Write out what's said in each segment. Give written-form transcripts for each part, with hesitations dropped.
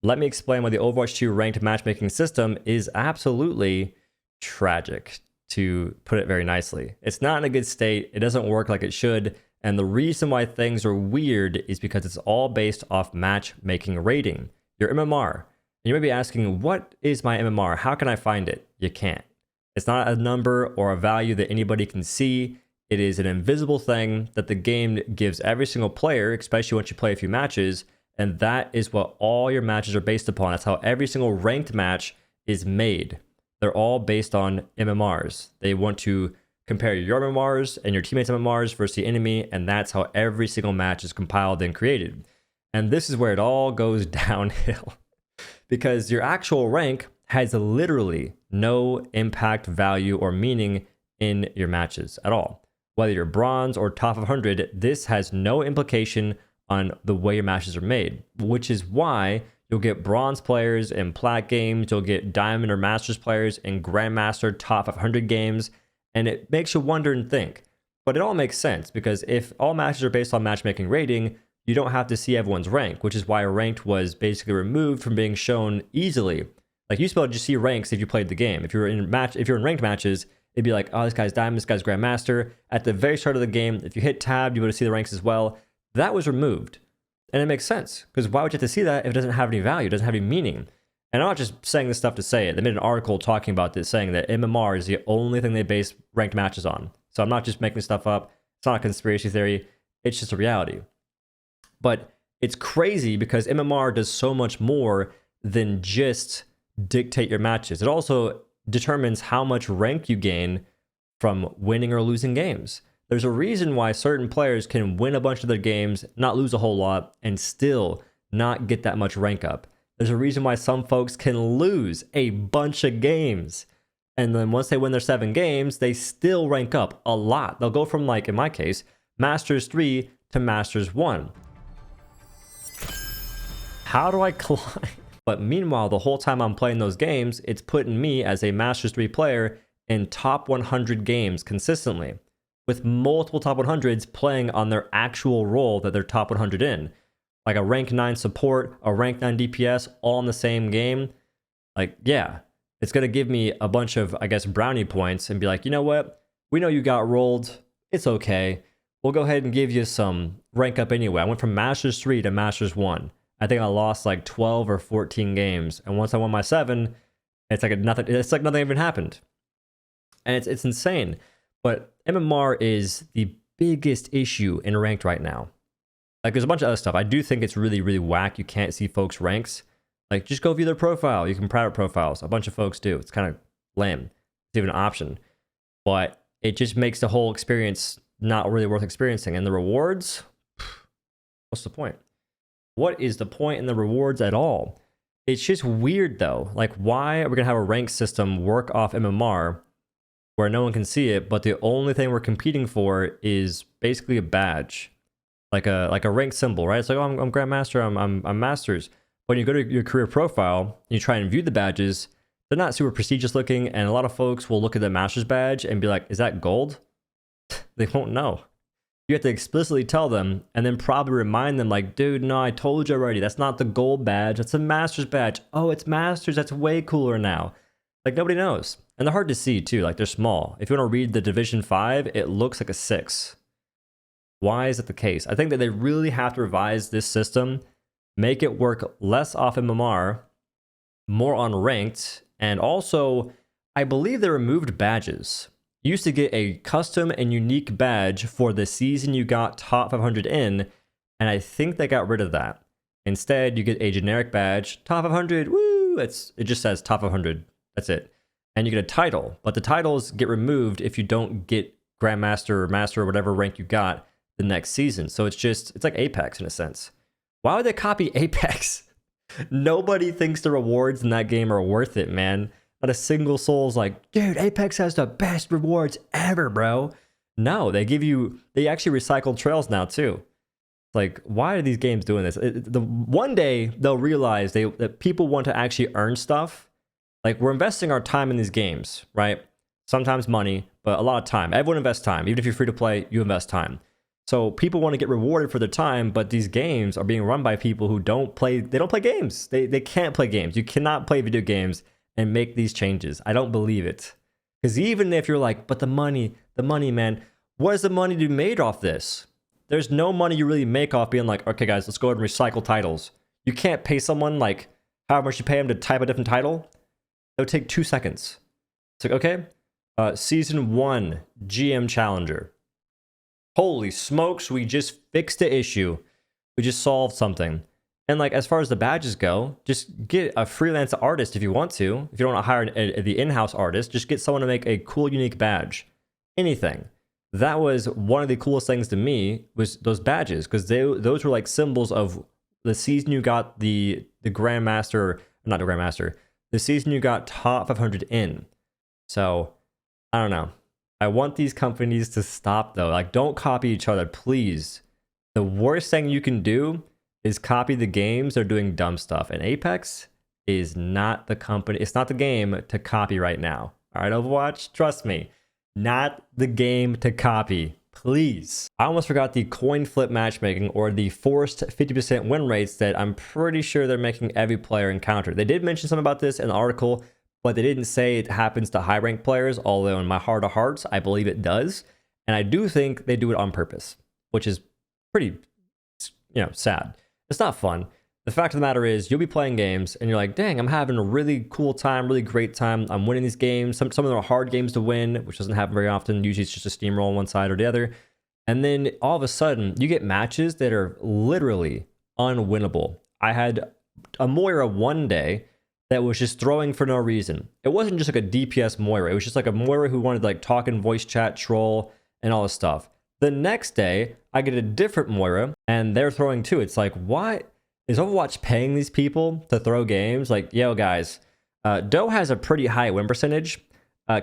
Let me explain why the Overwatch 2 ranked matchmaking system is absolutely tragic, to put it very nicely. It's not in a good state, it doesn't work like it should, and the reason why things are weird is because it's all based off matchmaking rating, your MMR. And you may be asking, what is my MMR? How can I find it? You can't. It's not a number or a value that anybody can see. It is an invisible thing that the game gives every single player, especially once you play a few matches, and that is what all your matches are based upon. That's how every single ranked match is made. They're all based on MMRs. They want to compare your MMRs and your teammates' MMRs versus the enemy, and that's how every single match is compiled and created. And this is where it all goes downhill. Because your actual rank has literally no impact, value, or meaning in your matches at all. Whether you're bronze or top 100, this has no implication on the way your matches are made, which is why you'll get bronze players in plat games, you'll get diamond or masters players in grandmaster top 500 games, and it makes you wonder and think. But it all makes sense, because if all matches are based on matchmaking rating, you don't have to see everyone's rank, which is why ranked was basically removed from being shown easily. Like, you used to be able to just see ranks if you played the game. If you're in ranked matches, it'd be like, oh, this guy's diamond, this guy's grandmaster. At the very start of the game, if you hit tab, you would see the ranks as well. That was removed. And it makes sense, because why would you have to see that if it doesn't have any value, it doesn't have any meaning? And I'm not just saying this stuff to say it. They made an article talking about this, saying that MMR is the only thing they base ranked matches on. So I'm not just making stuff up. It's not a conspiracy theory. It's just a reality. But it's crazy because MMR does so much more than just dictate your matches. It also determines how much rank you gain from winning or losing games. There's a reason why certain players can win a bunch of their games, not lose a whole lot, and still not get that much rank up. There's a reason why some folks can lose a bunch of games, and then once they win their 7 games, they still rank up a lot. They'll go from, like in my case, Masters 3 to Masters 1. How do I climb? But meanwhile, the whole time I'm playing those games, it's putting me as a Masters 3 player in top 100 games consistently, with multiple top 100s playing on their actual role that they're top 100 in. Like a rank 9 support, a rank 9 DPS, all in the same game. Like, yeah, it's going to give me a bunch of, I guess, brownie points and be like, you know what? We know you got rolled. It's okay. We'll go ahead and give you some rank up anyway. I went from Masters 3 to Masters 1. I think I lost like 12 or 14 games. And once I won my 7, it's like nothing even happened. And it's insane. But MMR is the biggest issue in ranked right now. Like, there's a bunch of other stuff. I do think it's really, really whack. You can't see folks' ranks. Like, just go view their profile. You can private profiles. A bunch of folks do. It's kind of lame. It's even an option. But it just makes the whole experience not really worth experiencing. And the rewards? What's the point? What is the point in the rewards at all? It's just weird, though. Like, why are we going to have a rank system work off MMR where no one can see it, but the only thing we're competing for is basically a badge? Like a rank symbol, right? It's like, oh, I'm Grandmaster, I'm Masters. When you go to your career profile and you try and view the badges, they're not super prestigious looking, and a lot of folks will look at the Master's badge and be like, is that gold? They won't know. You have to explicitly tell them, and then probably remind them like, dude, no, I told you already. That's not the gold badge. That's a Master's badge. Oh, it's Master's. That's way cooler now. Like, nobody knows. And they're hard to see, too. Like, they're small. If you want to read the Division 5, it looks like a 6. Why is it the case? I think that they really have to revise this system, make it work less off MMR, more on ranked, and also, I believe they removed badges. You used to get a custom and unique badge for the season you got top 500 in, and I think they got rid of that. Instead, you get a generic badge, top 500, woo! It just says top 500. That's it. And you get a title, but the titles get removed if you don't get Grandmaster or Master or whatever rank you got the next season. So it's like Apex in a sense. Why would they copy Apex? Nobody thinks the rewards in that game are worth it, man. Not a single soul's like, dude, Apex has the best rewards ever, bro. No, they actually recycle trails now too. Like, why are these games doing this? One day they'll realize that people want to actually earn stuff. Like, we're investing our time in these games, right? Sometimes money, but a lot of time. Everyone invests time. Even if you're free to play, you invest time. So people want to get rewarded for their time, but these games are being run by people who don't play games. They can't play games. You cannot play video games and make these changes. I don't believe it. Because even if you're like, but the money, man, what is the money to be made off this? There's no money you really make off being like, okay, guys, let's go ahead and recycle titles. You can't pay someone like how much you pay them to type a different title. It would take 2 seconds. It's like, okay, Season 1 GM Challenger. Holy smokes, we just fixed the issue. We just solved something. And like, as far as the badges go, just get a freelance artist if you want to. If you don't want to hire the in-house artist, just get someone to make a cool, unique badge. Anything. That was one of the coolest things to me, was those badges, because those were like symbols of the season you got the Grandmaster, not the Grandmaster, the season you got top 500 in. So, I don't know. I want these companies to stop though. Like, don't copy each other, please. The worst thing you can do is copy the games that are doing dumb stuff. And Apex is not the company, it's not the game to copy right now. All right, Overwatch, trust me. Not the game to copy, please. I almost forgot the coin flip matchmaking, or the forced 50% win rates that I'm pretty sure they're making every player encounter. They did mention something about this in the article, but they didn't say it happens to high ranked players, although in my heart of hearts, I believe it does. And I do think they do it on purpose, which is pretty, sad. It's not fun. The fact of the matter is, you'll be playing games and you're like, dang, I'm having a really cool time, really great time. I'm winning these games. Some of them are hard games to win, which doesn't happen very often. Usually it's just a steamroll on one side or the other. And then all of a sudden, you get matches that are literally unwinnable. I had a Moira one day that was just throwing for no reason. It wasn't just like a DPS Moira. It was just like a Moira who wanted to like talk in voice chat, troll, and all this stuff. The next day, I get a different Moira, and they're throwing too. It's like, why? Is Overwatch paying these people to throw games? Like, yo, guys, OhDough has a pretty high win percentage.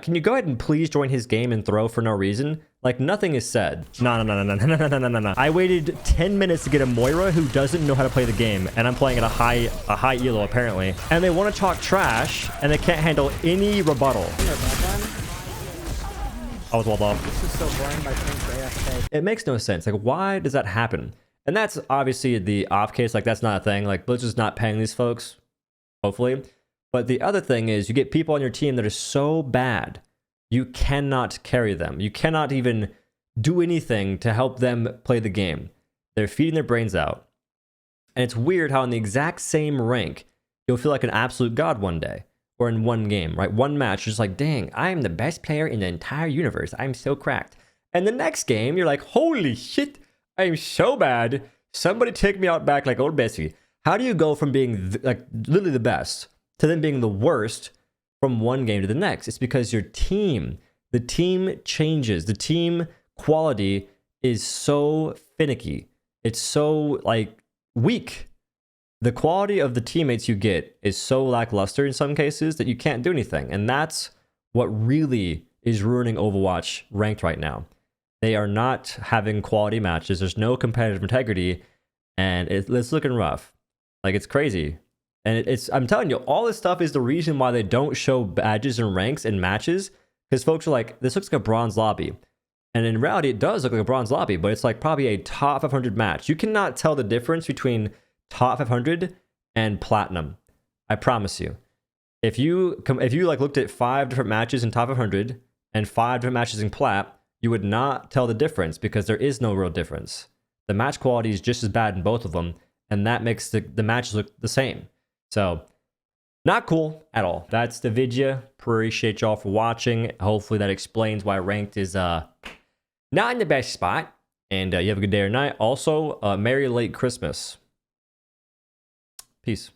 Can you go ahead and please join his game and throw for no reason? Like, nothing is said. No. I waited 10 minutes to get a Moira who doesn't know how to play the game, and I'm playing at a high elo apparently. And they want to talk trash, and they can't handle any rebuttal. I was walled off. This is so boring by AFK. It makes no sense. Like, why does that happen? And that's obviously the off case. Like, that's not a thing. Like, Blizzard's not paying these folks, hopefully. But the other thing is, you get people on your team that are so bad, you cannot carry them. You cannot even do anything to help them play the game. They're feeding their brains out. And it's weird how in the exact same rank, you'll feel like an absolute god one day. Or in one game, right? One match, you're just like, dang, I am the best player in the entire universe. I'm so cracked. And the next game, you're like, holy shit, I'm so bad. Somebody take me out back like old Bessie. How do you go from being like literally the best to then being the worst from one game to the next? It's because the team changes. The team quality is so finicky. It's so like weak. The quality of the teammates you get is so lackluster in some cases that you can't do anything. And that's what really is ruining Overwatch ranked right now. They are not having quality matches. There's no competitive integrity, and it's looking rough. Like, it's crazy. And I'm telling you, all this stuff is the reason why they don't show badges and ranks in matches, because folks are like, this looks like a bronze lobby. And in reality, it does look like a bronze lobby, but it's like probably a top 500 match. You cannot tell the difference between top 500 and platinum. I promise you. If you like looked at 5 different matches in top 500 and 5 different matches in plat, you would not tell the difference, because there is no real difference. The match quality is just as bad in both of them, and that makes the matches look the same. So, not cool at all. That's the video. Appreciate y'all for watching. Hopefully that explains why ranked is not in the best spot. And you have a good day or night. Also, Merry Late Christmas. Peace.